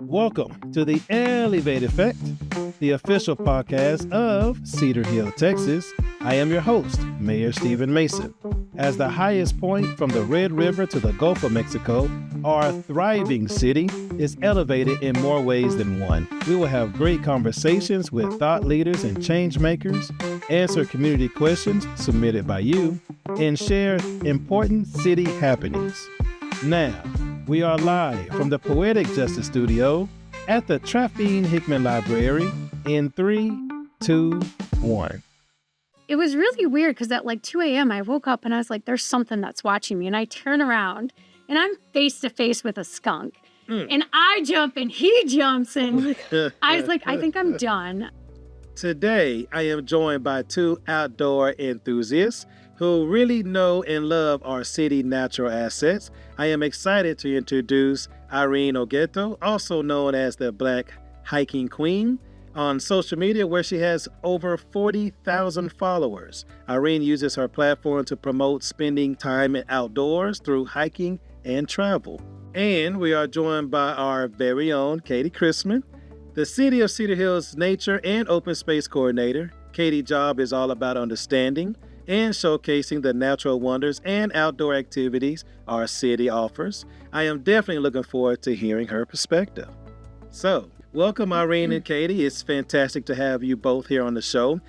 Welcome to the Elevate Effect, the official podcast of Cedar Hill, Texas. I am your host, Mayor Stephen Mason. As the highest point from the Red River to the Gulf of Mexico, our thriving city is elevated in more ways than one. We will have great conversations with thought leaders and change makers, answer community questions submitted by you, and share important city happenings. Now, we are live from the Poetic Justice Studio at the Traffic Hickman Library in 3, 2, 1. It was really weird because at like 2 a.m. I woke up and I was like, there's something that's watching me. And I turn around and I'm face to face with a skunk. And I jump and he jumps and I was like, I think I'm done. Today, I am joined by two outdoor enthusiasts who really know and love our city natural assets. I am excited to introduce Irene Ogeto, also known as the Black Hiking Queen, on social media where she has over 40,000 followers. Irene uses her platform to promote spending time outdoors through hiking and travel. And we are joined by our very own Katie Christman, the City of Cedar Hill's Nature and Open Space Coordinator. Katie's job is all about understanding and showcasing the natural wonders and outdoor activities our city offers. I am definitely looking forward to hearing her perspective. So, welcome Irene and Katie. It's fantastic to have you both here on the show.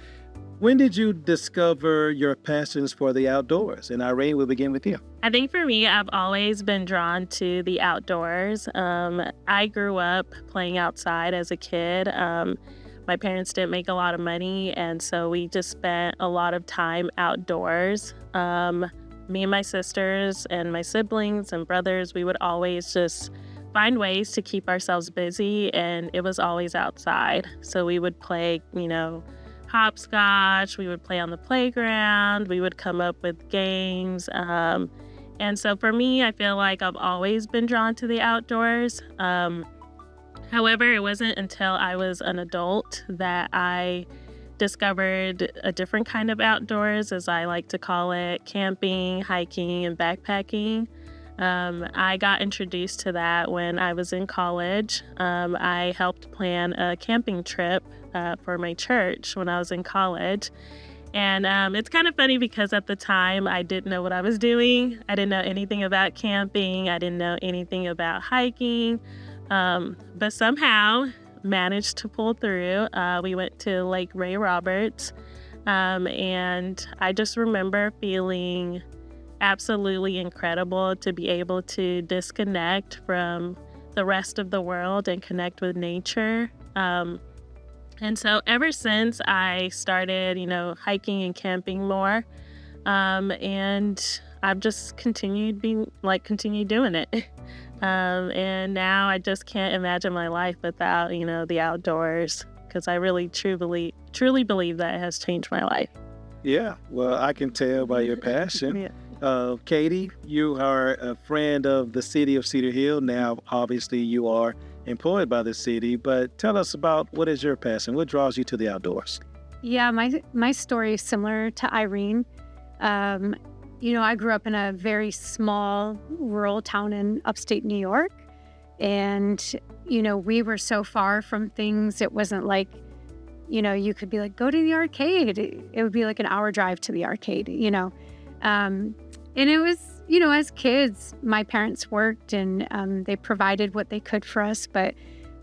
When did you discover your passions for the outdoors? And Irene, we'll begin with you. I think for me, I've always been drawn to the outdoors. I grew up playing outside as a kid. My parents didn't make a lot of money, and so we just spent a lot of time outdoors. Me and my sisters and my siblings and brothers, we would always just find ways to keep ourselves busy, and it was always outside. So we would play, hopscotch, we would play on the playground, we would come up with games. And so for me, I feel like I've always been drawn to the outdoors. However, it wasn't until I was an adult that I discovered a different kind of outdoors, as I like to call it, camping, hiking, and backpacking. I got introduced to that when I was in college. I helped plan a camping trip for my church when I was in college. And it's kind of funny because at the time I didn't know what I was doing. I didn't know anything about camping. I didn't know anything about hiking. But somehow managed to pull through. We went to Lake Ray Roberts, and I just remember feeling absolutely incredible to be able to disconnect from the rest of the world and connect with nature. And so ever since I started, hiking and camping more, and I've just continued doing it. And now I just can't imagine my life without, the outdoors, because I really, truly believe that it has changed my life. Yeah, well, I can tell by your passion. Yeah. Katie, you are a friend of the city of Cedar Hill. Now, obviously, you are employed by the city, but tell us about what is your passion? What draws you to the outdoors? Yeah, my story is similar to Irene. I grew up in a very small rural town in upstate New York. And, we were so far from things. It wasn't like, you could be like, go to the arcade. It would be like an hour drive to the arcade, And it was, as kids, my parents worked and they provided what they could for us. But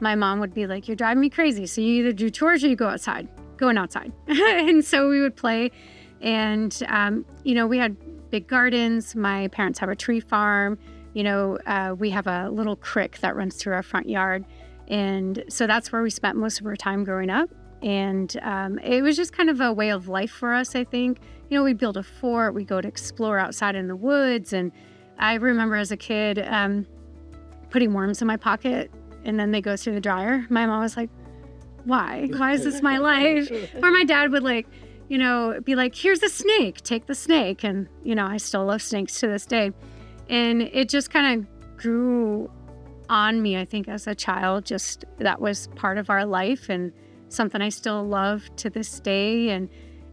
my mom would be like, you're driving me crazy. So you either do chores or you go outside, going outside. And so we would play. And, we had big gardens. My parents have a tree farm. We have a little creek that runs through our front yard. And so that's where we spent most of our time growing up. And it was just kind of a way of life for us, I think. We build a fort, we go to explore outside in the woods. And I remember as a kid putting worms in my pocket and then they go through the dryer. My mom was like, why? Why is this my life? Or my dad would be like, here's a snake, take the snake. And, I still love snakes to this day. And it just kind of grew on me, I think, as a child. Just that was part of our life and something I still love to this day.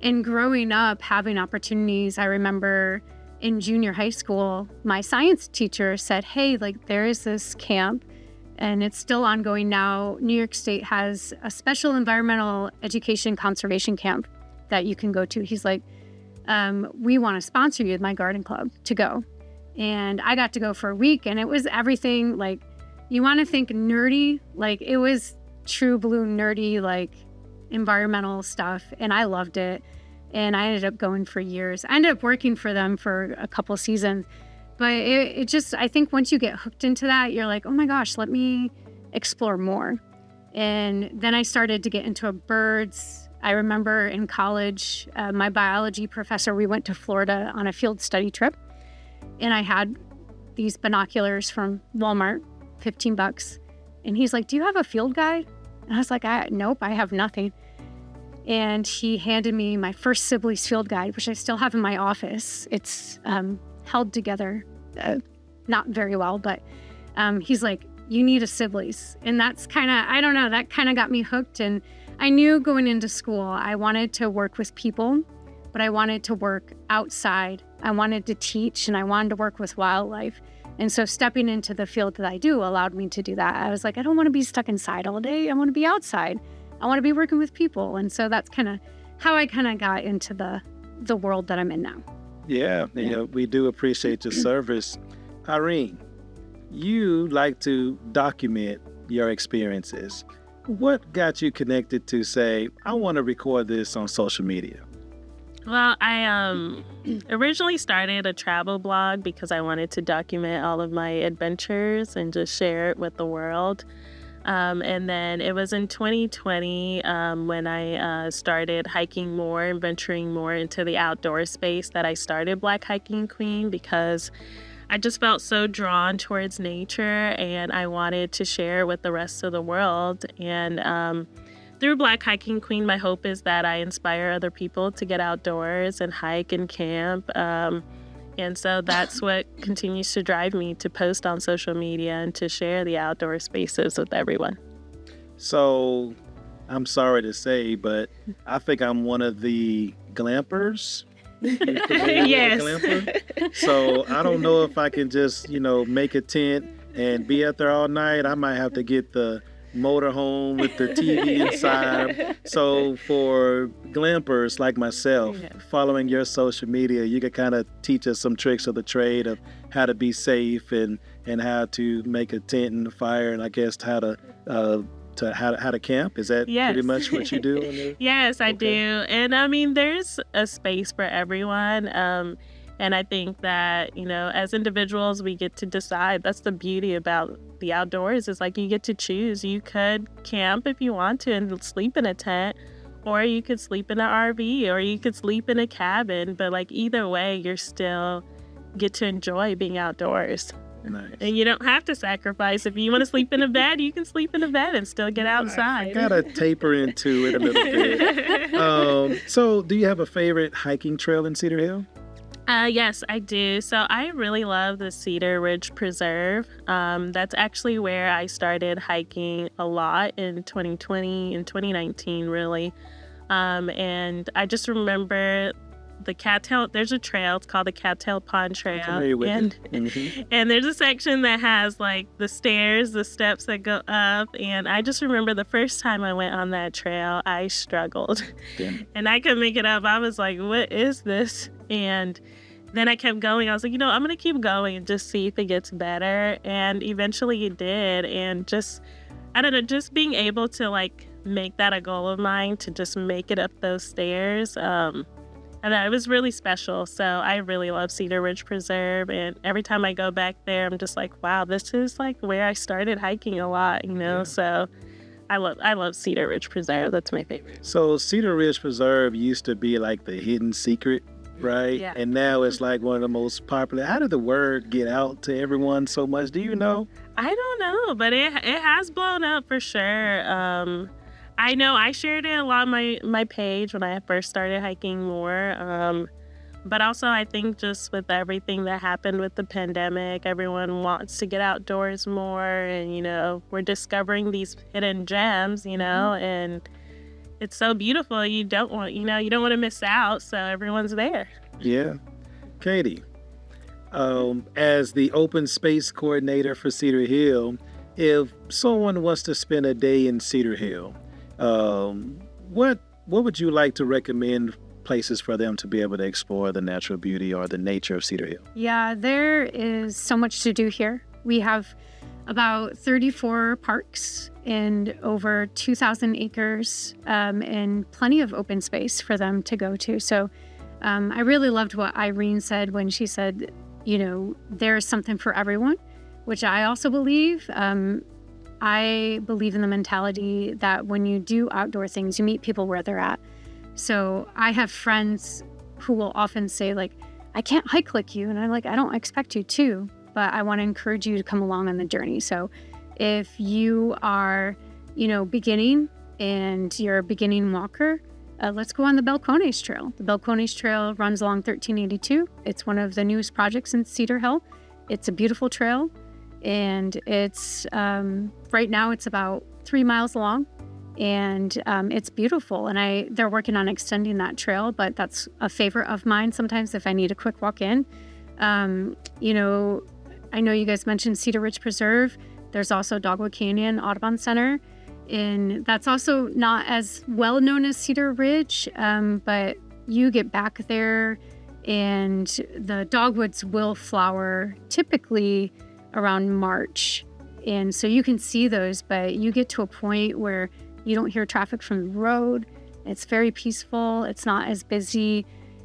And growing up, having opportunities, I remember in junior high school, my science teacher said, hey, there is this camp and it's still ongoing now. New York State has a special environmental education conservation camp that you can go to. He's like, we want to sponsor you with my garden club to go. And I got to go for a week, and it was everything. Like, you want to think nerdy, like it was true blue nerdy, like environmental stuff. And I loved it. And I ended up going for years. I ended up working for them for a couple seasons. But it just, I think once you get hooked into that, you're like, oh my gosh, let me explore more. And then I started to get into birds. I remember in college, my biology professor, we went to Florida on a field study trip. And I had these binoculars from Walmart, $15. And he's like, do you have a field guide? And I was like, nope, I have nothing. And he handed me my first Sibley's field guide, which I still have in my office. It's held together, not very well, but he's like, you need a Sibley's. And that's kind of, I don't know, that kind of got me hooked. And I knew going into school, I wanted to work with people, but I wanted to work outside. I wanted to teach, and I wanted to work with wildlife. And so stepping into the field that I do allowed me to do that. I was like, I don't want to be stuck inside all day. I want to be outside. I want to be working with people. And so that's kind of how I kind of got into the world that I'm in now. Yeah, you know, we do appreciate your service. Irene, you like to document your experiences. What got you connected to say, I want to record this on social media? Well, I originally started a travel blog because I wanted to document all of my adventures and just share it with the world. And then it was in 2020 when I started hiking more and venturing more into the outdoor space that I started Black Hiking Queen, because I just felt so drawn towards nature and I wanted to share with the rest of the world. And through Black Hiking Queen, my hope is that I inspire other people to get outdoors and hike and camp. And so that's what continues to drive me to post on social media and to share the outdoor spaces with everyone. So I'm sorry to say, but I think I'm one of the glampers. Yes. Glamper? So I don't know if I can just, make a tent and be out there all night. I might have to get the motorhome with the TV inside. So for glampers like myself, following your social media, you could kind of teach us some tricks of the trade of how to be safe and how to make a tent and a fire, and I guess how to camp. Is that pretty much what you do? Yes, I do. And I mean, there's a space for everyone. And I think that, as individuals, we get to decide. That's the beauty about the outdoors, is like you get to choose. You could camp if you want to and sleep in a tent, or you could sleep in an RV, or you could sleep in a cabin. But like either way, you're still get to enjoy being outdoors. Nice. And you don't have to sacrifice. If you want to sleep in a bed, you can sleep in a bed and still get outside. I gotta taper into it a little bit. So do you have a favorite hiking trail in Cedar Hill? Yes, I do. So I really love the Cedar Ridge Preserve. That's actually where I started hiking a lot in 2020 and 2019, really. And I just remember the cattail, there's a trail, it's called the Cattail Pond Trail. And there's a section that has like the stairs, the steps that go up. And I just remember the first time I went on that trail, I struggled. And I couldn't make it up. I was like, what is this? And then I kept going. I was like, I'm going to keep going and just see if it gets better. And eventually it did. And just, I don't know, just being able to like make that a goal of mine to just make it up those stairs. And it was really special. So I really love Cedar Ridge Preserve. And every time I go back there, I'm just like, wow, this is like where I started hiking a lot, Yeah. So I love Cedar Ridge Preserve. That's my favorite. So Cedar Ridge Preserve used to be like the hidden secret, right? Yeah. And now it's like one of the most popular. How did the word get out to everyone so much? Do you know? I don't know, but it has blown up for sure. I know I shared it a lot on my page when I first started hiking more. But also I think just with everything that happened with the pandemic, everyone wants to get outdoors more, and, we're discovering these hidden gems, and it's so beautiful. You don't want to miss out. So everyone's there. Yeah. Katie, as the open space coordinator for Cedar Hill, If someone wants to spend a day in Cedar Hill, what would you like to recommend places for them to be able to explore the natural beauty or the nature of Cedar Hill? Yeah, there is so much to do here. We have about 34 parks and over 2,000 acres and plenty of open space for them to go to. So I really loved what Irene said when she said, there's something for everyone, which I also believe. I believe in the mentality that when you do outdoor things, you meet people where they're at. So I have friends who will often say, like, I can't hike like you. And I'm like, I don't expect you to, but I want to encourage you to come along on the journey. So if you are, beginning and you're a beginning walker, let's go on the Balcones Trail. The Balcones Trail runs along 1382. It's one of the newest projects in Cedar Hill. It's a beautiful trail, and it's right now it's about 3 miles long, and it's beautiful. And they're working on extending that trail, but that's a favorite of mine sometimes if I need a quick walk in. I know you guys mentioned Cedar Ridge Preserve. There's also Dogwood Canyon Audubon Center, and that's also not as well known as Cedar Ridge, but you get back there and the dogwoods will flower typically around March. And so you can see those, but you get to a point where you don't hear traffic from the road. It's very peaceful. It's not as busy.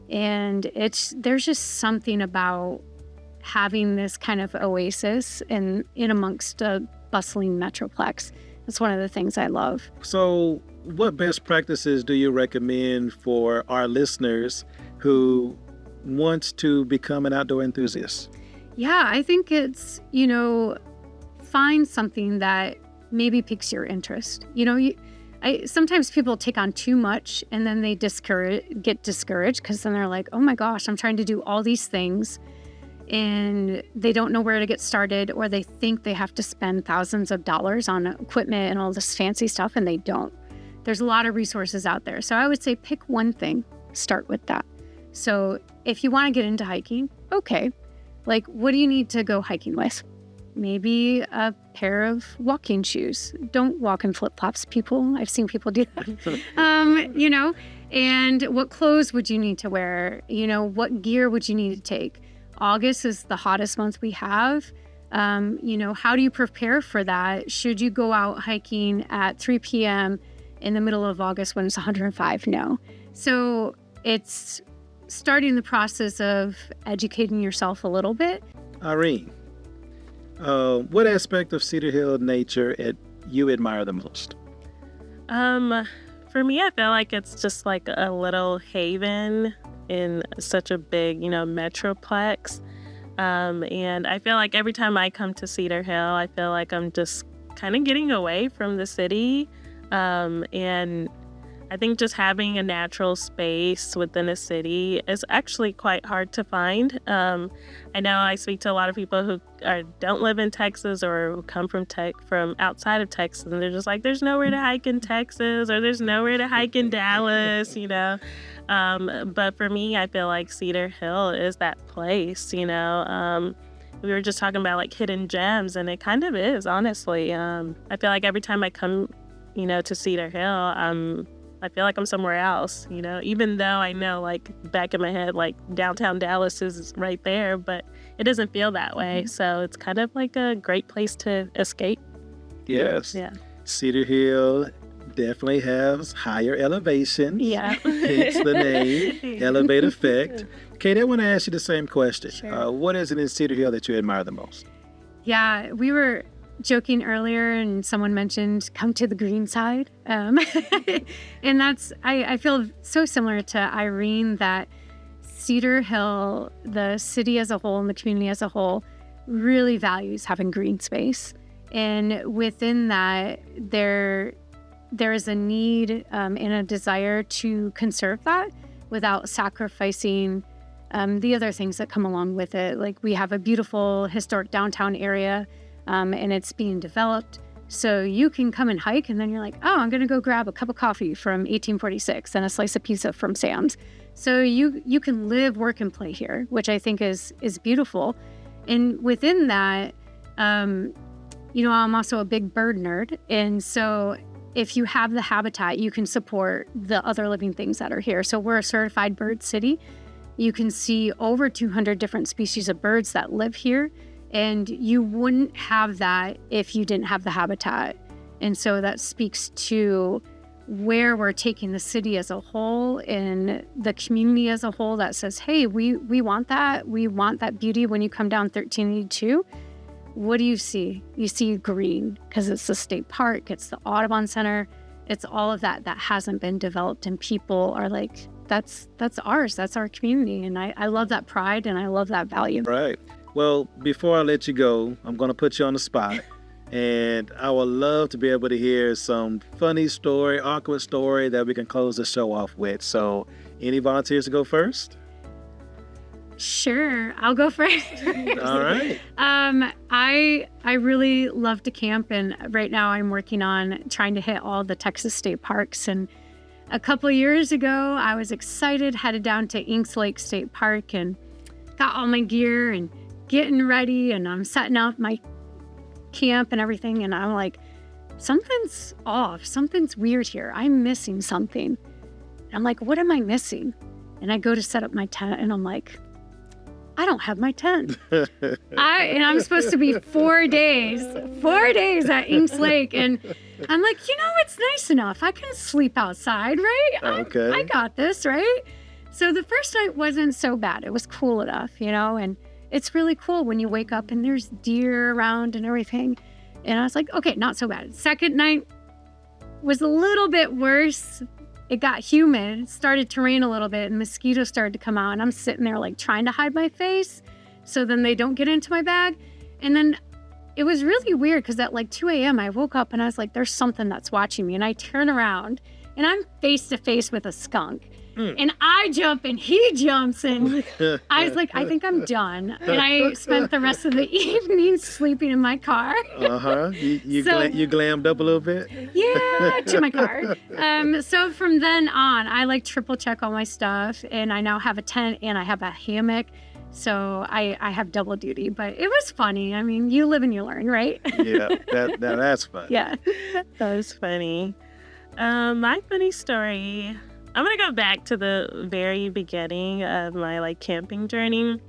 And there's just something about having this kind of oasis in amongst a bustling metroplex. That's one of the things I love. So what best practices do you recommend for our listeners who want to become an outdoor enthusiast? Yeah, I think it's, find something that maybe piques your interest. Sometimes people take on too much and then they get discouraged because then they're like, oh my gosh, I'm trying to do all these things and they don't know where to get started, or they think they have to spend thousands of dollars on equipment and all this fancy stuff, and they don't. There's a lot of resources out there. So I would say pick one thing, start with that. So if you want to get into hiking, okay, like what do you need to go hiking with? Maybe a pair of walking shoes. Don't walk in flip-flops, people. I've seen people do that. And what clothes would you need to wear? What gear would you need to take? August is the hottest month we have. How do you prepare for that? Should you go out hiking at 3 p.m. in the middle of August when it's 105? No. So it's starting the process of educating yourself a little bit. Irene, what aspect of Cedar Hill nature you admire the most? For me, I feel like it's just like a little haven in such a big, metroplex. And I feel like every time I come to Cedar Hill, I feel like I'm just kind of getting away from the city. And I think just having a natural space within a city is actually quite hard to find. I know I speak to a lot of people who don't live in Texas or who come from outside of Texas, and they're just like, there's nowhere to hike in Texas, or there's nowhere to hike in Dallas, But for me, I feel like Cedar Hill is that place, We were just talking about like hidden gems, and it kind of is, honestly. I feel like every time I come, to Cedar Hill, I feel like I'm somewhere else, even though I know like back in my head, like downtown Dallas is right there, but it doesn't feel that way. Mm-hmm. So it's kind of like a great place to escape. Yes. Yeah. Cedar Hill definitely has higher elevation. Yeah. Hence the name, elevate effect. Katie, I want to ask you the same question. Sure. What is it in Cedar Hill that you admire the most? Yeah, we were joking earlier and someone mentioned come to the green side. And I feel so similar to Irene that Cedar Hill, the city as a whole and the community as a whole, really values having green space. And within that, there is a need and a desire to conserve that without sacrificing the other things that come along with it. Like we have a beautiful historic downtown area, and it's being developed. So you can come and hike, and then you're like, oh, I'm going to go grab a cup of coffee from 1846 and a slice of pizza from Sam's. So you can live, work, and play here, which I think is beautiful. And within that, I'm also a big bird nerd. And so if you have the habitat, you can support the other living things that are here. So we're a certified bird city. You can see over 200 different species of birds that live here. And you wouldn't have that if you didn't have the habitat. And so that speaks to where we're taking the city as a whole and the community as a whole that says, hey, we want that. We want that beauty when you come down 1382. What do you see? You see green because it's the state park, it's the Audubon Center, it's all of that hasn't been developed. And people are like, that's ours, that's our community. And I love that pride and I love that value. Right. Well, before I let you go, I'm going to put you on the spot. And I would love to be able to hear some funny story, awkward story that we can close the show off with. So any volunteers to go first? Sure, I'll go first. All right. I really love to camp, and right now I'm working on trying to hit all the Texas state parks. And a couple of years ago, I was excited, headed down to Inks Lake State Park and got all my gear and getting ready, and I'm setting up my camp and everything, and I'm like, something's off, something's weird here, I'm missing something. I'm like, what am I missing? And I go to set up my tent and I'm like, I don't have my tent. I'm supposed to be 4 days at Inks Lake, and I'm like, it's nice enough, I can sleep outside, right? Okay. I got this, right? So the first night wasn't so bad, it was cool enough, and it's really cool when you wake up and there's deer around and everything. And I was like, okay, not so bad. Second night was a little bit worse. It got humid, it started to rain a little bit, and mosquitoes started to come out. And I'm sitting there like trying to hide my face so then they don't get into my bag. And then it was really weird because at like 2 a.m. I woke up and I was like, there's something that's watching me. And I turn around and I'm face to face with a skunk. And I jump and he jumps, and I was like, I think I'm done. And I spent the rest of the evening sleeping in my car. You glammed up a little bit? Yeah, to my car. So from then on, I like triple check all my stuff, and I now have a tent and I have a hammock. So I have double duty, but it was funny. I mean, you live and you learn, right? Yeah, that's fun. Yeah. That was funny. My funny story, I'm going to go back to the very beginning of my camping journey.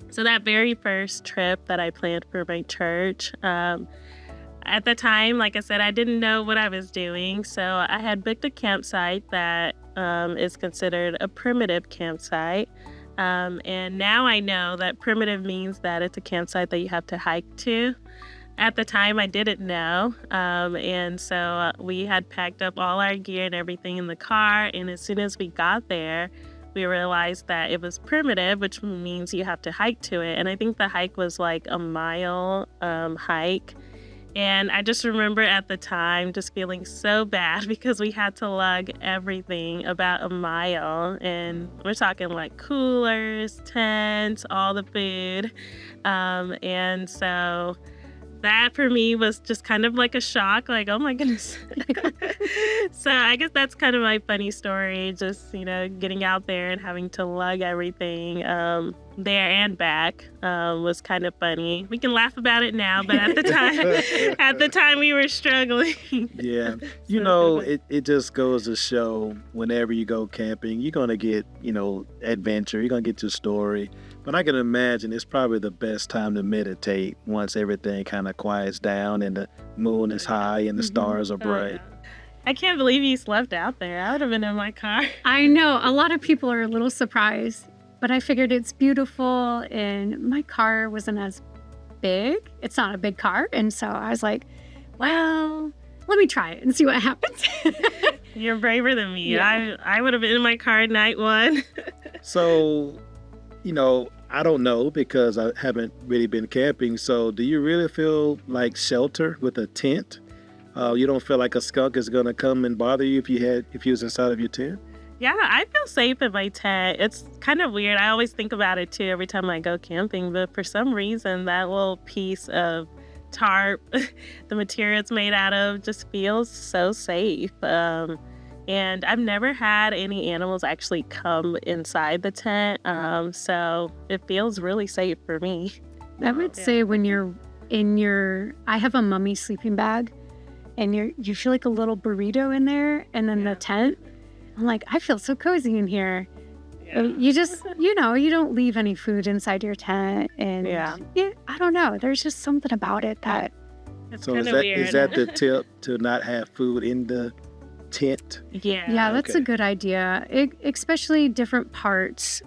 So that very first trip that I planned for my church, at the time, like I said, I didn't know what I was doing. So I had booked a campsite that is considered a primitive campsite. And now I know that primitive means that it's a campsite that you have to hike to. At the time, I didn't know, and so we had packed up all our gear and everything in the car, and as soon as we got there, we realized that it was primitive, which means you have to hike to it, and I think the hike was like a mile hike, and I just remember at the time just feeling so bad because we had to lug everything about a mile, and we're talking like coolers, tents, all the food, and so that for me was just kind of like a shock, like, oh my goodness. So I guess that's kind of my funny story, just, getting out there and having to lug everything there and back was kind of funny. We can laugh about it now, but at the time we were struggling. Yeah. It just goes to show whenever you go camping, you're going to get, adventure, you're going to get your story. But I can imagine it's probably the best time to meditate once everything kind of quiets down and the moon is high and the stars are bright. I can't believe you slept out there. I would have been in my car. I know. A lot of people are a little surprised, but I figured it's beautiful, and my car wasn't as big. It's not a big car. And so I was like, well, let me try it and see what happens. You're braver than me. Yeah. I would have been in my car night one. So, I don't know because I haven't really been camping. So do you really feel like shelter with a tent? You don't feel like a skunk is going to come and bother you if you was inside of your tent? Yeah, I feel safe in my tent. It's kind of weird. I always think about it too every time I go camping, but for some reason that little piece of tarp, the material it's made out of, just feels so safe. And I've never had any animals actually come inside the tent, so it feels really safe for me. I would say when you're I have a mummy sleeping bag, and you feel like a little burrito in there, and then the tent. I'm like, I feel so cozy in here. Yeah. You just, you don't leave any food inside your tent, and I don't know. There's just something about it that. So is that the tip, to not have food in the tent? Yeah, that's a good idea. Especially different parts.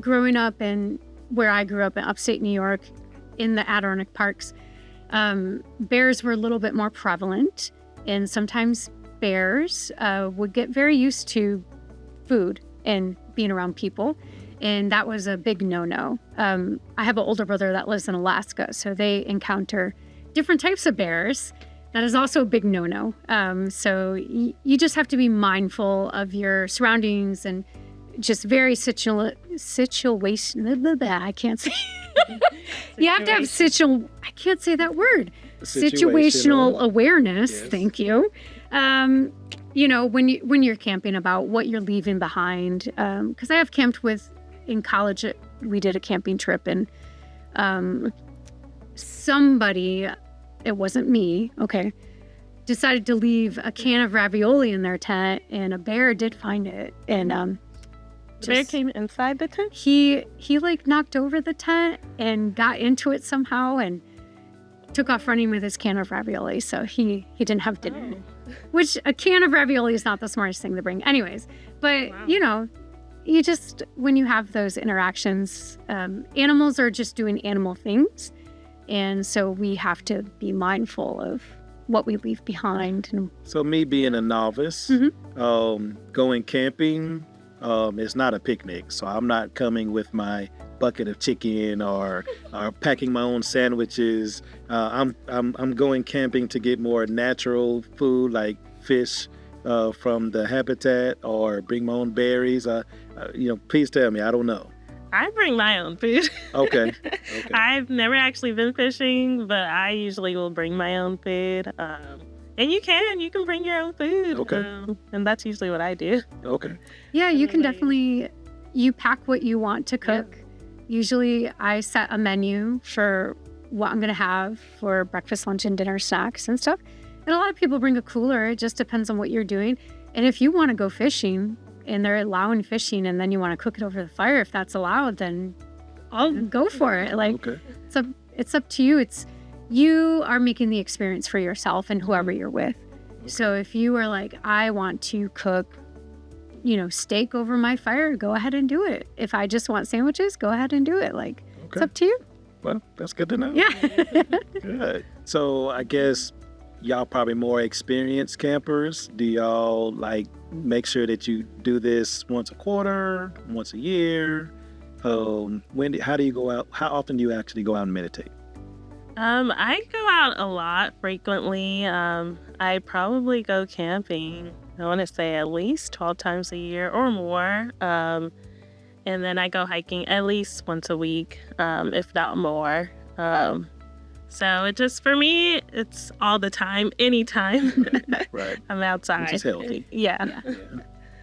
Growing up where I grew up in upstate New York, in the Adirondack parks, bears were a little bit more prevalent, and sometimes bears would get very used to food and being around people, and that was a big no-no. I have an older brother that lives in Alaska, so they encounter different types of bears. That is also a big no-no. So you just have to be mindful of your surroundings and just very situation. I can't say. You have to have I can't say that word. Situational awareness. Yes. Thank you. When you're camping, about what you're leaving behind. Because I have camped in college. We did a camping trip, and somebody, it wasn't me, okay, decided to leave a can of ravioli in their tent, and a bear did find it, and the bear came inside the tent? He like knocked over the tent and got into it somehow and took off running with his can of ravioli, so he didn't have dinner. Which, a can of ravioli is not the smartest thing to bring anyways, but you just, when you have those interactions, animals are just doing animal things. And so we have to be mindful of what we leave behind. So me being a novice, going camping is not a picnic. So I'm not coming with my bucket of chicken or packing my own sandwiches. I'm going camping to get more natural food like fish from the habitat, or bring my own berries. Please tell me. I don't know. I bring my own food. Okay. I've never actually been fishing, but I usually will bring my own food. And you can bring your own food. Okay. And that's usually what I do. Okay. Yeah, you can definitely, you pack what you want to cook. Yeah. Usually I set a menu for what I'm going to have for breakfast, lunch, and dinner snacks and stuff. And a lot of people bring a cooler. It just depends on what you're doing. And if you want to go fishing, and they're allowing fishing, and then you want to cook it over the fire, if that's allowed, then I'll go for it. It's up to you. You are making the experience for yourself and whoever you're with. Okay. So if you are like, I want to cook, steak over my fire, go ahead and do it. If I just want sandwiches, go ahead and do it. It's up to you. Well, that's good to know. Yeah. Good. So I guess y'all probably more experienced campers. Do y'all make sure that you do this once a quarter, once a year? How do you go out? How often do you actually go out and meditate? I go out a lot frequently. I probably go camping, I want to say at least 12 times a year or more. And then I go hiking at least once a week, if not more. So it just, for me, it's all the time, anytime. Right. I'm outside. Which is healthy. Yeah.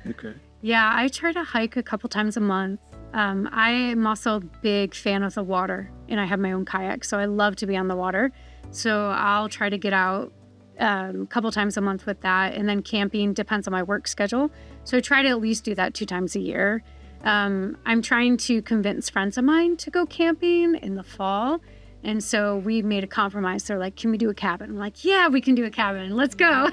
Okay. Yeah, I try to hike a couple times a month. I am also a big fan of the water, and I have my own kayak, so I love to be on the water. So I'll try to get out a couple times a month with that, and then camping depends on my work schedule. So I try to at least do that 2 times a year. I'm trying to convince friends of mine to go camping in the fall. And so we made a compromise. They're like, can we do a cabin? I'm like, yeah, we can do a cabin. Let's go.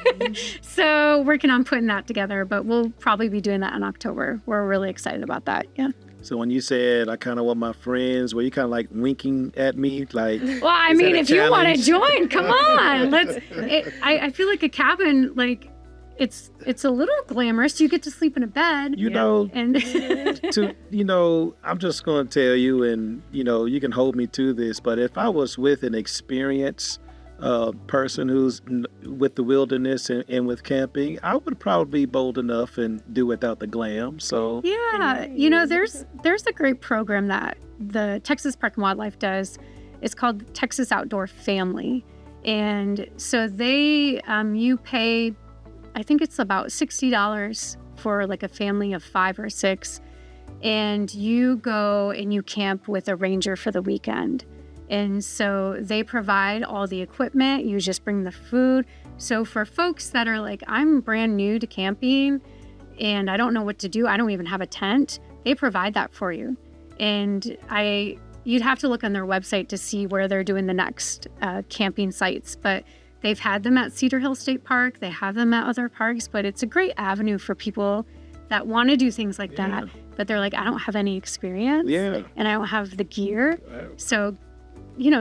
So working on putting that together, but we'll probably be doing that in October. We're really excited about that. Yeah. So when you said I kind of want my friends, were you kind of like winking at me? Well, I mean, if you want to join, come on. I feel like a cabin, it's a little glamorous. You get to sleep in a bed. I'm just going to tell you, and, you can hold me to this, but if I was with an experienced person who's with the wilderness and with camping, I would probably be bold enough and do without the glam. So yeah, there's a great program that the Texas Park and Wildlife does. It's called Texas Outdoor Family. And so they, you pay, I think it's about $60 for a family of 5 or 6, and you go and you camp with a ranger for the weekend. And so they provide all the equipment. You just bring the food. So for folks that are like, I'm brand new to camping and I don't know what to do, I don't even have a tent, they provide that for you. And you'd have to look on their website to see where they're doing the next camping sites. But they've had them at Cedar Hill State Park. They have them at other parks. But it's a great avenue for people that want to do things like that. But they're like, I don't have any experience. And I don't have the gear. So,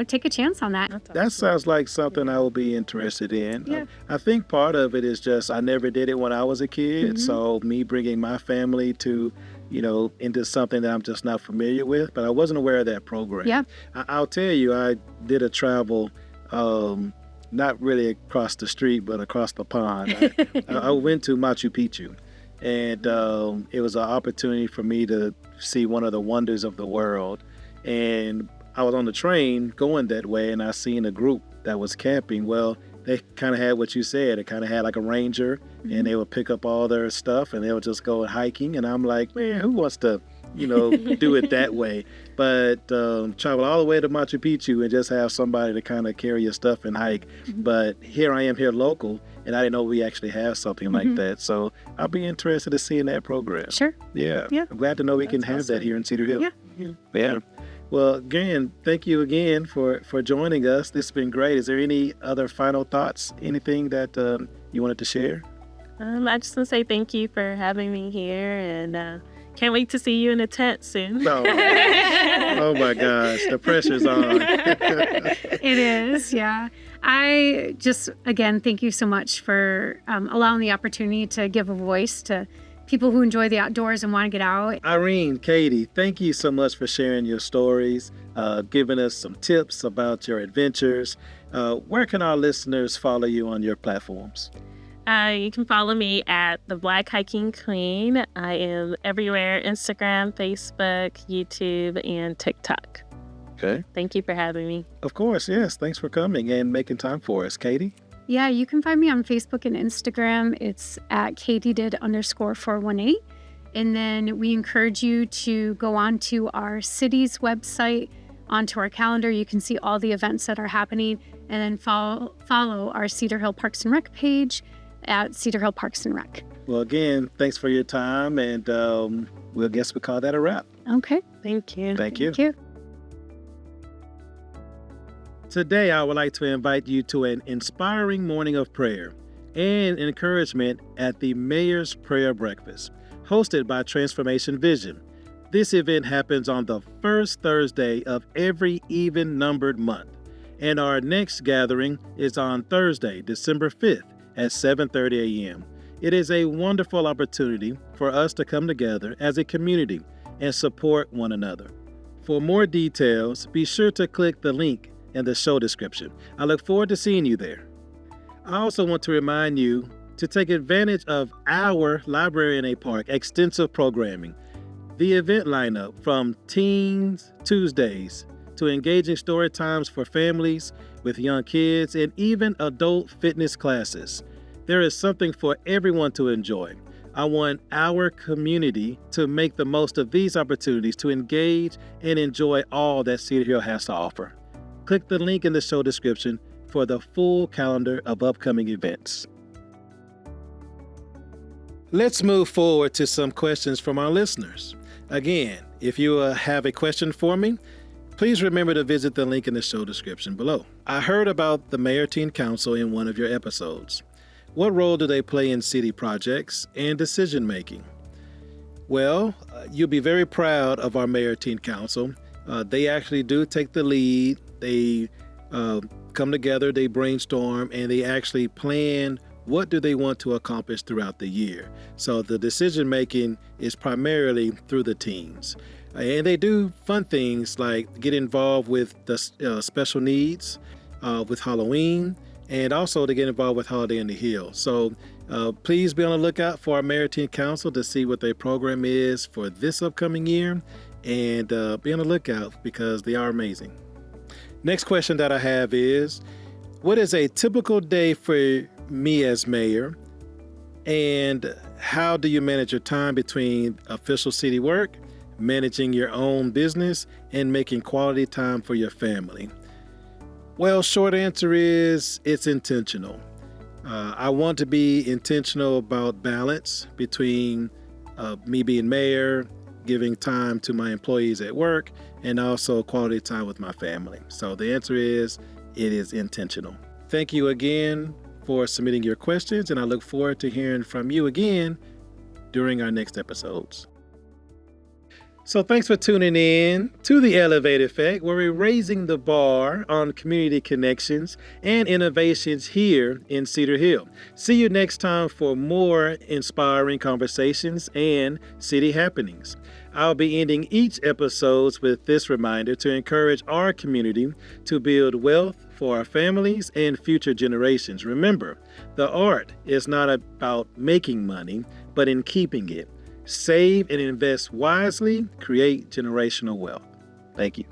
take a chance on that. That sounds like something I will be interested in. I think part of it is just I never did it when I was a kid. So me bringing my family to, into something that I'm just not familiar with. But I wasn't aware of that program. I'll tell you, I did a travel, not really across the street, but across the pond. I went to Machu Picchu. And it was an opportunity for me to see one of the wonders of the world. And I was on the train going that way, and I seen a group that was camping. Well, they kind of had what you said. It kind of had like a ranger, and they would pick up all their stuff, and they would just go hiking. And I'm like, man, who wants to, do it that way? But travel all the way to Machu Picchu and just have somebody to kind of carry your stuff and hike. But here I am here local, and I didn't know we actually have something like that. So I'll be interested in seeing that program. Sure. Yeah. I'm glad to know we can have that here in Cedar Hill. Yeah. Well, again, thank you again for joining us. This has been great. Is there any other final thoughts? Anything that you wanted to share? I just want to say thank you for having me here, and can't wait to see you in a tent soon. Oh my gosh, the pressure's on. It is, yeah. I just, again, thank you so much for allowing the opportunity to give a voice to people who enjoy the outdoors and want to get out. Irene, Katie, thank you so much for sharing your stories, giving us some tips about your adventures. Where can our listeners follow you on your platforms? You can follow me at The Black Hiking Queen. I am everywhere: Instagram, Facebook, YouTube, and TikTok. Okay. Thank you for having me. Of course, yes. Thanks for coming and making time for us. Katie? Yeah, you can find me on Facebook and Instagram. It's at KatieDid_418. And then we encourage you to go on to our city's website, onto our calendar. You can see all the events that are happening, and then follow our Cedar Hill Parks and Rec page at Cedar Hill Parks and Rec. Well, again, thanks for your time, and we'll call that a wrap. Okay. Thank you. Thank you. Thank you. Today, I would like to invite you to an inspiring morning of prayer and encouragement at the Mayor's Prayer Breakfast, hosted by Transformation Vision. This event happens on the first Thursday of every even-numbered month, and our next gathering is on Thursday, December 5th at 7:30 a.m. It is a wonderful opportunity for us to come together as a community and support one another. For more details, be sure to click the link in the show description. I look forward to seeing you there. I also want to remind you to take advantage of our Library in a Park extensive programming. The event lineup from Teens Tuesdays to engaging story times for families with young kids and even adult fitness classes. There is something for everyone to enjoy. I want our community to make the most of these opportunities to engage and enjoy all that Cedar Hill has to offer. Click the link in the show description for the full calendar of upcoming events. Let's move forward to some questions from our listeners. Again, if you have a question for me, please remember to visit the link in the show description below. I heard about the Mayor Teen Council in one of your episodes. What role do they play in city projects and decision making? Well, you'll be very proud of our Mayor Teen Council. They actually do take the lead. They come together, they brainstorm, and they actually plan what do they want to accomplish throughout the year. So the decision making is primarily through the teams. And they do fun things like get involved with the special needs with Halloween, and also to get involved with Holiday in the Hill. So please be on the lookout for our Mayor Teen Council to see what their program is for this upcoming year, and be on the lookout because they are amazing. Next question that I have is, what is a typical day for me as mayor, and how do you manage your time between official city work, managing your own business, and making quality time for your family? Well, short answer is it's intentional. I want to be intentional about balance between me being mayor, giving time to my employees at work, and also quality time with my family. So the answer is it is intentional. Thank you again for submitting your questions, and I look forward to hearing from you again during our next episodes. So thanks for tuning in to The Elevate Effect, where we're raising the bar on community connections and innovations here in Cedar Hill. See you next time for more inspiring conversations and city happenings. I'll be ending each episode with this reminder to encourage our community to build wealth for our families and future generations. Remember, the art is not about making money, but in keeping it. Save and invest wisely, create generational wealth. Thank you.